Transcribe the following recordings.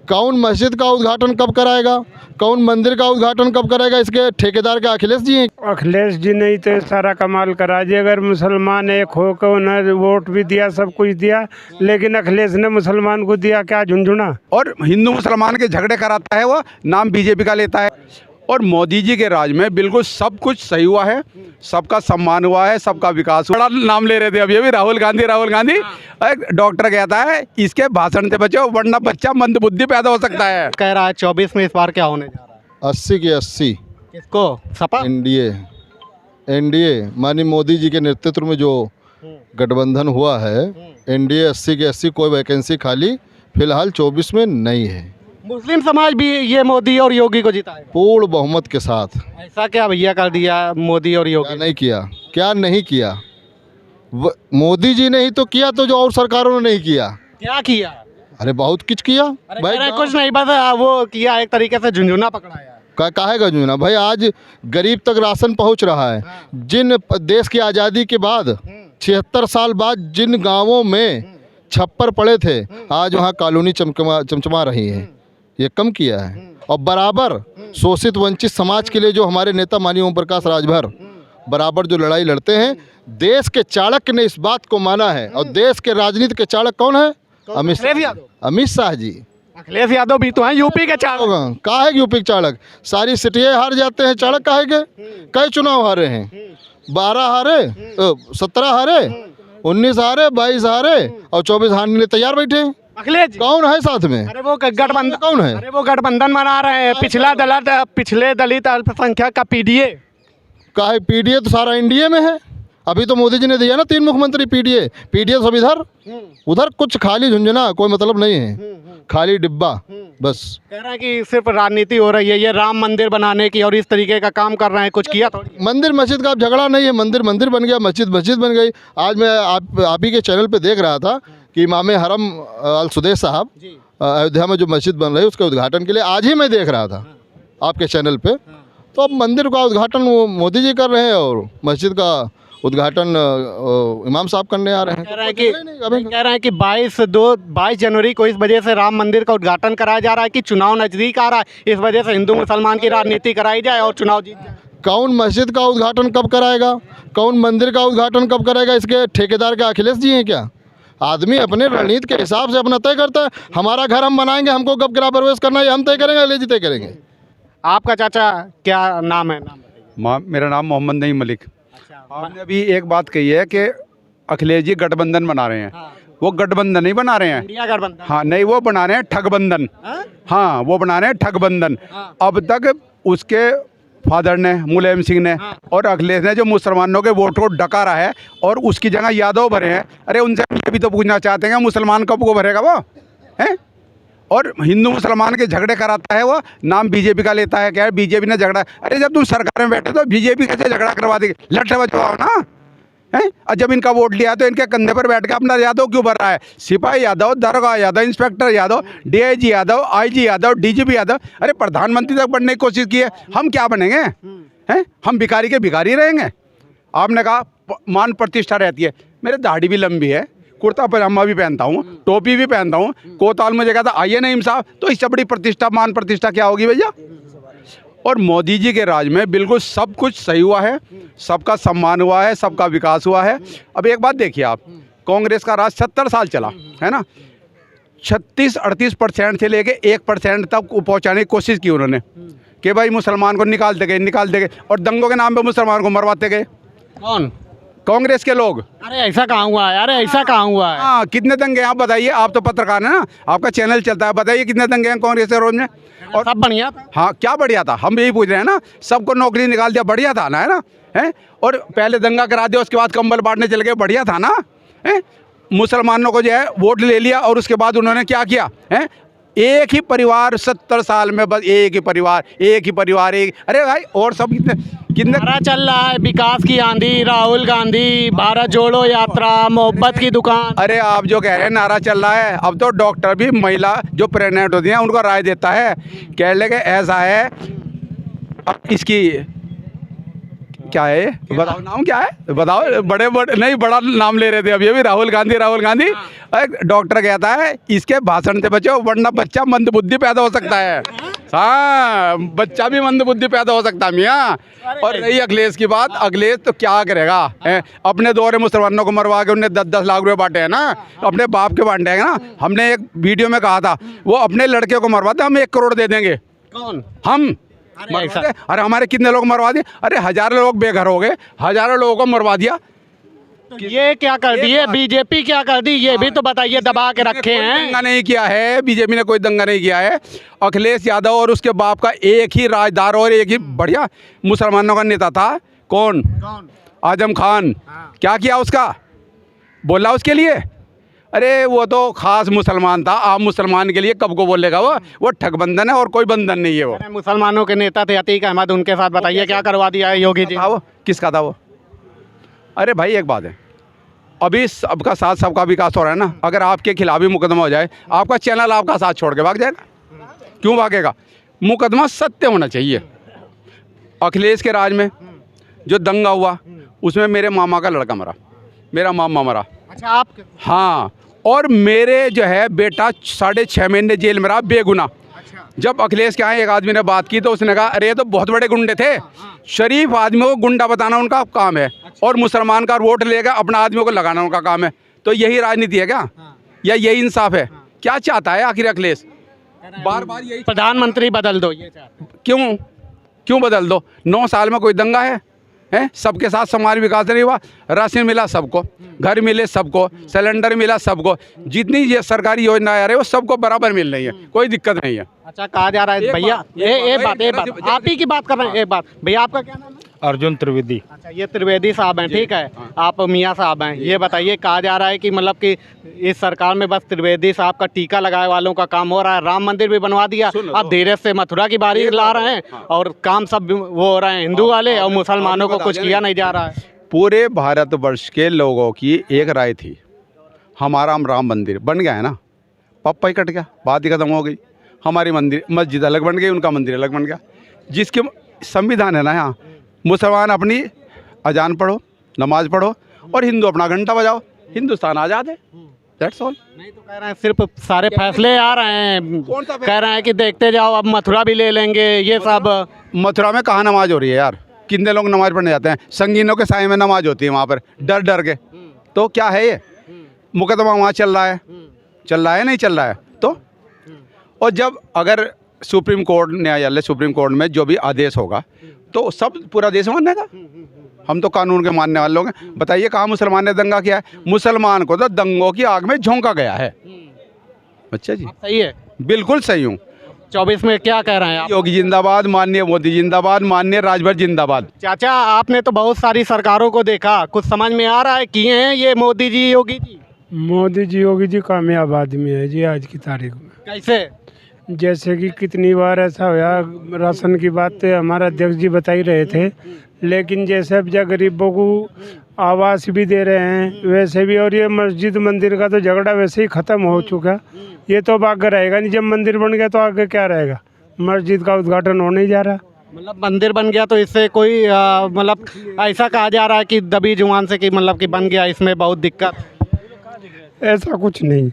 कौन मस्जिद का उद्घाटन कब कराएगा, कौन मंदिर का उद्घाटन कब कराएगा, इसके ठेकेदार के अखिलेश जी हैं। अखिलेश जी ने ही तो सारा कमाल करा दिया। अगर मुसलमान एक होकर उन्हें वोट भी दिया, सब कुछ दिया, लेकिन अखिलेश ने मुसलमान को दिया क्या झुंझुना। और हिंदू मुसलमान के झगड़े कराता है, वो नाम बीजेपी का लेता है। और मोदी जी के राज में बिल्कुल सब कुछ सही हुआ है, सबका सम्मान हुआ है, सबका विकास हुआ। बड़ा नाम ले रहे थे अभी राहुल गांधी। डॉक्टर कहता है इसके भाषण से बचो वरना बच्चा मंदबुद्धि पैदा हो सकता है। कह रहा है 24 में इस बार क्या होने जा रहा है? 80 की 80 किसको? सपा? एनडीए माननीय मोदी जी के नेतृत्व में जो गठबंधन हुआ है, एनडीए 80 की 80, कोई वैकेंसी खाली फिलहाल 24 में नहीं है। मुस्लिम समाज भी ये मोदी और योगी को जिताएगा पूर्ण बहुमत के साथ। ऐसा क्या भैया कर दिया मोदी और क्या योगी? नहीं किया, क्या नहीं किया? मोदी जी ने ही तो किया, तो जो और सरकारों ने नहीं किया। क्या किया? अरे बहुत कुछ किया भाई। कुछ नहीं, बस वो किया एक तरीके से झुंझुना पकड़ाया। काहे का जुना भाई, आज गरीब तक राशन पहुंच रहा है। जिन देश की आज़ादी के बाद 76 साल बाद जिन गांवों में छप्पर पड़े थे, आज वहां कॉलोनी चमचमा रही है। ये कम किया है। और बराबर शोषित वंचित समाज के लिए जो हमारे नेता माननीय ओम प्रकाश राजभर बराबर जो लड़ाई लड़ते हैं, देश के चाणक्य ने इस बात को माना है। और देश के राजनीति के चाणक्य कौन है? अमित शाह जी। अखिलेश यादव भी तो हैं यूपी के चाणक्य। काहे के यूपी के चाणक्य? सारी सीटें हार जाते हैं, चाणक्य काहे के? कई चुनाव हारे हैं, 12 हारे, 17 हारे, 19 हारे, 22 हारे और 24 हारने लिए तैयार बैठे हैं। अखिलेश कौन है साथ में? अरे वो गठबंधन कौन है? अरे वो गठबंधन मना रहे हैं। पिछले दलित अल्पसंख्यक का पीडीए। काहे पीडीए? तो सारा एनडीए में है। अभी तो मोदी जी ने दिया ना 3 मुख्यमंत्री पीडीए सब इधर उधर, कुछ खाली झुंझुना, कोई मतलब नहीं है, खाली डिब्बा बस। कह रहे हैं कि सिर्फ राजनीति हो रही है, ये राम मंदिर बनाने की और इस तरीके का काम कर रहे हैं। कुछ किया थोड़ी? मंदिर मस्जिद का अब झगड़ा नहीं है। मंदिर बन गया, मस्जिद बन गई। आज मैं आप ही के चैनल पे देख रहा था कि इमाम हरम अल सुदैस साहब अयोध्या में जो मस्जिद बन रही है उसके उद्घाटन के लिए आज ही मैं देख रहा था आपके चैनल पे। तो अब मंदिर का उद्घाटन वो मोदी जी कर रहे हैं और मस्जिद का उद्घाटन इमाम साहब करने आ रहे हैं। कह रहे हैं कि 22 जनवरी को इस वजह से राम मंदिर का उद्घाटन कराया जा रहा है कि चुनाव नज़दीक आ रहा है, इस वजह से हिंदू मुसलमान की राजनीति कराई जाए और चुनाव जीत जाए। कौन मस्जिद का उद्घाटन कब कराएगा, कौन मंदिर का उद्घाटन कब कराएगा, इसके ठेकेदार के अखिलेश जी हैं क्या? आदमी अपने रणनीति के हिसाब से अपना तय करता है। हमारा घर हम बनाएंगे, हमको कब गृह प्रवेश करना है हम तय करेंगे, अखिलेश जी तय करेंगे। आपका चाचा क्या नाम है? मेरा नाम मोहम्मद नईम मलिक। आपने अभी एक बात कही है कि अखिलेश जी गठबंधन बना रहे हैं। वो गठबंधन नहीं बना रहे हैं, इंडिया गठबंधन। हाँ नहीं, वो बना रहे हैं ठगबंधन। हाँ वो बना रहे हैं ठगबंधन। अब तक उसके फादर ने, मुलायम सिंह ने और अखिलेश ने जो मुसलमानों के वोट को डकारा है और उसकी जगह यादव भरे हैं। अरे उनसे ये भी तो पूछना चाहते हैं मुसलमान कब को भरेगा वो है? और हिंदू मुसलमान के झगड़े कराता है, वो नाम बीजेपी का लेता है। क्या है बीजेपी ने झगड़ा? अरे जब तुम सरकार में बैठे तो बीजेपी कैसे झगड़ा करवा देगी? लट्ठे बजवाओ ना है। और जब इनका वोट लिया तो इनके कंधे पर बैठ के अपना यादव क्यों भर रहा है? सिपाही यादव, दरोगा Yadav, inspector Yadav, DIG Yadav, IG Yadav, DGP Yadav. अरे प्रधानमंत्री तक बनने की कोशिश की है, हम क्या बनेंगे हैं? हम भिखारी के भिखारी रहेंगे। आपने कहा मान प्रतिष्ठा रहती है, मेरे दाढ़ी भी लंबी है, कुर्ता पजामा भी पहनता हूँ, टोपी भी पहनता हूँ। कोतवाल मुझे कहता आइए नईम साहब, तो इससे बड़ी प्रतिष्ठा, मान प्रतिष्ठा क्या होगी भैया? और मोदी जी के राज में बिल्कुल सब कुछ सही हुआ है, सबका सम्मान हुआ है, सबका विकास हुआ है। अब एक बात देखिए आप, कांग्रेस का राज 70 साल चला है ना, 36-38% से लेके 1% तक पहुँचाने की कोशिश की उन्होंने कि भाई मुसलमान को निकालते गए और दंगों के नाम पे मुसलमान को मरवाते गए। कौन? कांग्रेस के लोग। अरे ऐसा कहाँ हुआ है? अरे ऐसा कहाँ हुआ है? हाँ कितने दंगे आप बताइए, आप तो पत्रकार हैं ना, आपका चैनल चलता है, बताइए कितने दंगे हैं कांग्रेस के रोज में? और सब बढ़िया था। हाँ क्या बढ़िया था, हम यही पूछ रहे हैं ना। सबको नौकरी निकाल दिया, बढ़िया था ना, है ना है? और पहले दंगा करा दिया, उसके बाद कंबल बांटने चले गए, बढ़िया था ना है? मुसलमानों को जो है वोट ले लिया और उसके बाद उन्होंने क्या किया है? एक ही परिवार 70 साल में, बस एक ही परिवार एक। अरे भाई और सब कितने नारा चल रहा है, विकास की आंधी, राहुल गांधी, भारत जोड़ो यात्रा, मोहब्बत की दुकान। अरे आप जो कह रहे हैं नारा चल रहा है, अब तो डॉक्टर भी महिला जो प्रेग्नेंट होती हैं उनको राय देता है, कह लगे ऐसा है अब इसकी क्या है ये? बताओ नाम क्या है, बताओ। बड़े बड़े नहीं, बड़ा नाम ले रहे थे अभी राहुल गांधी। डॉक्टर कहता है इसके भाषण से बचो वरना बच्चा मंदबुद्धि पैदा हो सकता है। हाँ, बच्चा भी मंदबुद्धि पैदा हो सकता है मियाँ। और रही अखिलेश की बात, अखिलेश तो क्या करेगा, अपने दौरे मुसलमानों को मरवा के उन्हें 10-10 लाख रुपए बांटे हैं ना, अपने बाप के बांटे हैं ना। हमने एक वीडियो में कहा था वो अपने लड़के को मरवाते, हम 1 करोड़ दे देंगे। कौन? हम अरे हमारे कितने लोग मरवा दिए, अरे हजारों लोग बेघर हो गए, हजारों लोगों को मरवा दिया। तो ये क्या कर दी है बीजेपी, क्या कर दी ये भी तो बताइए। दबा के रखे हैं। दंगा नहीं किया है बीजेपी ने, कोई दंगा नहीं किया है। अखिलेश यादव और उसके बाप का एक ही राजदार और एक ही बढ़िया मुसलमानों का नेता था। कौन? आजम खान। क्या किया उसका, बोला उसके लिए? अरे वो तो खास मुसलमान था, आम मुसलमान के लिए कब को बोलेगा वो ठगबंधन है और कोई बंधन नहीं है। वो मुसलमानों के नेता थे अतीक अहमद, उनके साथ बताइए क्या करवा दिया है योगी जी? वो किसका था वो? अरे भाई एक बात है, अभी सबका साथ सबका विकास हो रहा है ना। अगर आपके खिलाफ भी मुकदमा हो जाए, आपका चैनल आपका साथ छोड़ के भाग जाएगा? क्यों भागेगा? मुकदमा सत्य होना चाहिए। अखिलेश के राज में जो दंगा हुआ उसमें मेरे मामा का लड़का मरा, मेरा मामा मरा। अच्छा, आप? हाँ, और मेरे जो है बेटा 6.5 महीने जेल में रहा बेगुनाह। जब अखिलेश के यहाँ एक आदमी ने बात की तो उसने कहा अरे ये तो बहुत बड़े गुंडे थे। शरीफ आदमियों को गुंडा बताना उनका काम है, और मुसलमान का वोट लेकर अपना आदमियों को लगाना उनका काम है। तो यही राजनीति है क्या, या यही इंसाफ है? क्या चाहता है आखिर अखिलेश? बार बार यही, प्रधानमंत्री बदल दो ये चाहते हैं। क्यों बदल दो? 9 साल में कोई दंगा है? सबके साथ समाज विकास नहीं हुआ? राशन मिला सबको, घर मिले सबको, सिलेंडर मिला सबको, जितनी ये सरकारी योजनाएं आ रही है वो सबको बराबर मिल रही है, कोई दिक्कत नहीं है। अच्छा, कहा जा रहा है भैया, एक बात आप ही की बात कर रहे हैं। एक बात भैया, आपका क्या नाम है? अर्जुन त्रिवेदी। अच्छा, ये त्रिवेदी साहब हैं, ठीक है। आप मियाँ साहब हैं। ये बताइए, कहा जा रहा है कि मतलब कि इस सरकार में बस त्रिवेदी साहब का टीका लगाए वालों का काम हो रहा है। राम मंदिर भी बनवा दिया, अब धीरे से मथुरा की बारी ला रहे हैं, और काम सब वो हो रहे हैं हिंदू वाले, और मुसलमानों को कुछ किया नहीं जा रहा है। पूरे भारतवर्ष के लोगों की एक राय थी, हमारा राम मंदिर बन गया है ना, पप्पा ही कट गया, बात ही खत्म हो गई। हमारी मस्जिद अलग बन गई, उनका मंदिर अलग बन गया। जिसके संविधान है ना, यहाँ मुसलमान अपनी अजान पढ़ो, नमाज पढ़ो, और हिंदू अपना घंटा बजाओ, हिंदुस्तान आज़ाद है। That's all. नहीं तो कह रहे हैं सिर्फ सारे फैसले आ रहे हैं, कह रहे हैं कि देखते जाओ अब मथुरा भी ले लेंगे ये सब। मथुरा में कहाँ नमाज हो रही है यार? कितने लोग नमाज पढ़ने जाते हैं? संगीनों के साए में नमाज होती है वहाँ पर, डर डर के। तो क्या है ये? मुकदमा वहाँ चल रहा है, नहीं चल रहा है तो? और जब अगर सुप्रीम कोर्ट, न्यायालय सुप्रीम कोर्ट में जो भी आदेश होगा तो सब पूरा देश मानेगा। हम तो कानून के मानने वाले लोग हैं। बताइए कहाँ मुसलमान ने दंगा किया है? मुसलमान को तो दंगों की आग में झोंका गया है। अच्छा जी, सही है, बिल्कुल सही हूँ। 24 में क्या कह रहे हैं आप? योगी जिंदाबाद, माननीय मोदी जिंदाबाद, माननीय राजभर जिंदाबाद। चाचा, आपने तो बहुत सारी सरकारों को देखा, कुछ समझ में आ रहा है किए हैं ये मोदी जी योगी जी? मोदी जी योगी जी कामयाब आदमी है जी आज की तारीख में। कैसे? जैसे कि कितनी बार ऐसा हुआ, राशन की बात तो हमारा अध्यक्ष जी बता ही रहे थे, लेकिन जैसे अब जब गरीबों को आवास भी दे रहे हैं वैसे भी, और ये मस्जिद मंदिर का तो झगड़ा वैसे ही ख़त्म हो चुका। ये तो अब आगे रहेगा नहीं, जब मंदिर बन गया तो आगे क्या रहेगा? मस्जिद का उद्घाटन होने ही जा रहा। मतलब मंदिर बन गया तो इससे कोई मतलब ऐसा कहा जा रहा है कि दबी जुबान से कि मतलब कि बन गया, इसमें बहुत दिक्कत? ऐसा कुछ नहीं।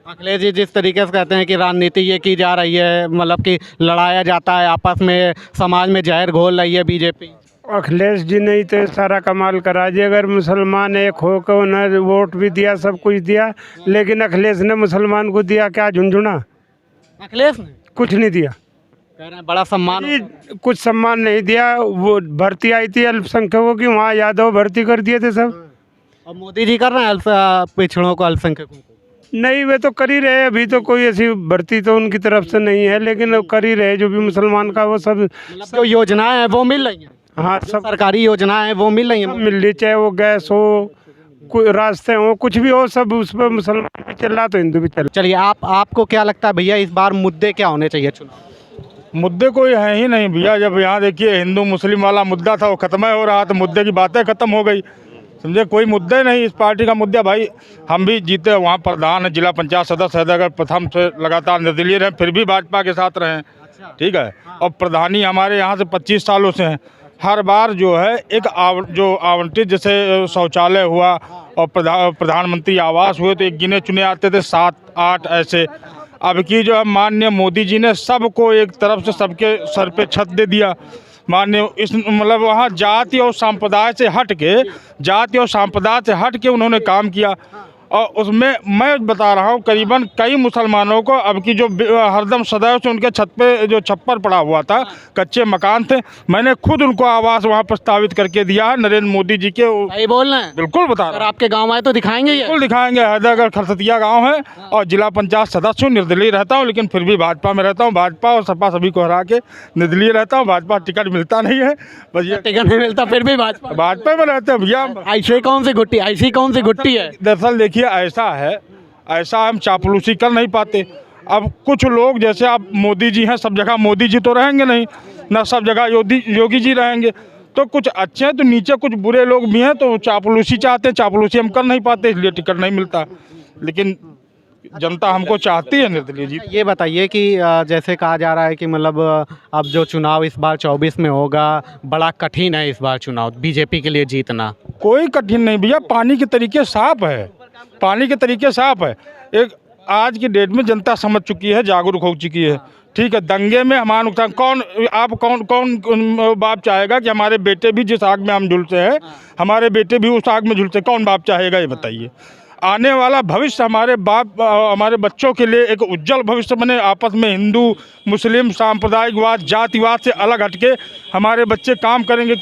अखिलेश जी जिस तरीके से कहते हैं कि राजनीति ये की जा रही है, मतलब कि लड़ाया जाता है आपस में, समाज में जहर घोल रही है बीजेपी। अखिलेश जी ने ही तो सारा कमाल करा जी। अगर मुसलमान एक होकर उन्हें वोट भी दिया, सब कुछ दिया, लेकिन अखिलेश ने मुसलमान को दिया क्या? झुंझुना। अखिलेश ने कुछ नहीं दिया। कह रहे हैं बड़ा सम्मान। कुछ सम्मान नहीं दिया। वो भर्ती आई थी अल्पसंख्यकों की, वहाँ यादव भर्ती कर दिए थे सब। और मोदी जी कर रहे हैं पिछड़ों को, अल्पसंख्यकों को? नहीं, वे तो कर ही रहे। अभी तो कोई ऐसी भर्ती तो उनकी तरफ से नहीं है, लेकिन वो कर ही रहे जो भी मुसलमान का, वो सब मतलब जो योजनाएं हैं वो मिल रही हैं। हाँ, सब सरकारी योजनाएं हैं वो मिल रही सब हैं। मिल रही, चाहे वो गैस हो, कोई रास्ते हो, कुछ भी हो, सब उस पर मुसलमान भी चल रहा तो हिंदू भी चल रहा। चलिए, आपको क्या लगता है भैया, इस बार मुद्दे क्या होने चाहिए चुनाव? मुद्दे कोई है ही नहीं भैया। जब यहाँ देखिए हिंदू मुस्लिम वाला मुद्दा था वो खत्म हो रहा, तो मुद्दे की बातें खत्म हो गई, समझे? कोई मुद्दा ही नहीं इस पार्टी का। मुद्दा भाई, हम भी जीते, वहाँ प्रधान है, जिला पंचायत सदस्य है, अगर प्रथम से लगातार निर्दलीय रहे, फिर भी भाजपा के साथ रहे, ठीक है। और प्रधानी हमारे यहाँ से 25 सालों से हैं, हर बार जो है एक जो आवंटित जैसे शौचालय हुआ और प्रधानमंत्री आवास हुए तो एक गिने चुने आते थे 7-8 ऐसे। अब की जो है माननीय मोदी जी ने सबको एक तरफ से सबके सर पे छत दे दिया। माननीय इस मतलब वहाँ जाति और संप्रदाय से हट के उन्होंने काम किया। और उसमें मैं बता रहा हूँ करीबन कई मुसलमानों को अब की जो हरदम सदैव से उनके छत पे जो छप्पर पड़ा हुआ था, कच्चे मकान थे, मैंने खुद उनको आवास वहाँ प्रस्तावित करके दिया है नरेंद्र मोदी जी के। सही बोल रहे हैं। बिल्कुल बता अगर रहा हूँ, आपके गांव आए तो दिखाएंगे ये? बिल्कुल दिखाएंगे। हैदरगढ़ खरसतिया गांव है और जिला पंचायत सदस्य हूँ, निर्दलीय रहता हूँ, लेकिन फिर भी भाजपा में रहता हूँ। भाजपा और सपा सभी को हरा के निर्दलीय रहता हूँ। भाजपा टिकट मिलता नहीं है, बस ये टिकट नहीं मिलता फिर भी भाजपा में रहते हैं भैया। ऐसी कौन सी गुट्टी है? दरअसल देखिए ऐसा हम चापलूसी कर नहीं पाते। अब कुछ लोग जैसे आप मोदी जी हैं, सब जगह मोदी जी तो रहेंगे नहीं ना, सब जगह योगी जी रहेंगे। तो कुछ अच्छे हैं तो नीचे कुछ बुरे लोग भी हैं, तो चापलूसी चाहते हैं, चापलूसी हम कर नहीं पाते, इसलिए टिकट नहीं मिलता। लेकिन जनता हमको चाहती है निर्दलीय जी। ये बताइए कि जैसे कहा जा रहा है कि मतलब अब जो चुनाव इस बार 24 में होगा, बड़ा कठिन है इस बार चुनाव बीजेपी के लिए जीतना। कोई कठिन नहीं भैया, पानी के तरीके साफ है, पानी के तरीके साफ है। एक आज की डेट में जनता समझ चुकी है, जागरूक हो चुकी है। ठीक है, दंगे में हमारा नुकसान कौन बाप चाहेगा कि हमारे बेटे भी जिस आग में हम झुलसे हैं, हमारे बेटे भी उस आग में झुलसे? कौन बाप चाहेगा ये बताइए? आने वाला भविष्य हमारे बच्चों के लिए एक उज्जवल भविष्य बने। आपस में हिंदू मुस्लिम सांप्रदायिकवाद जातिवाद से अलग हटके हमारे बच्चे काम करेंगे।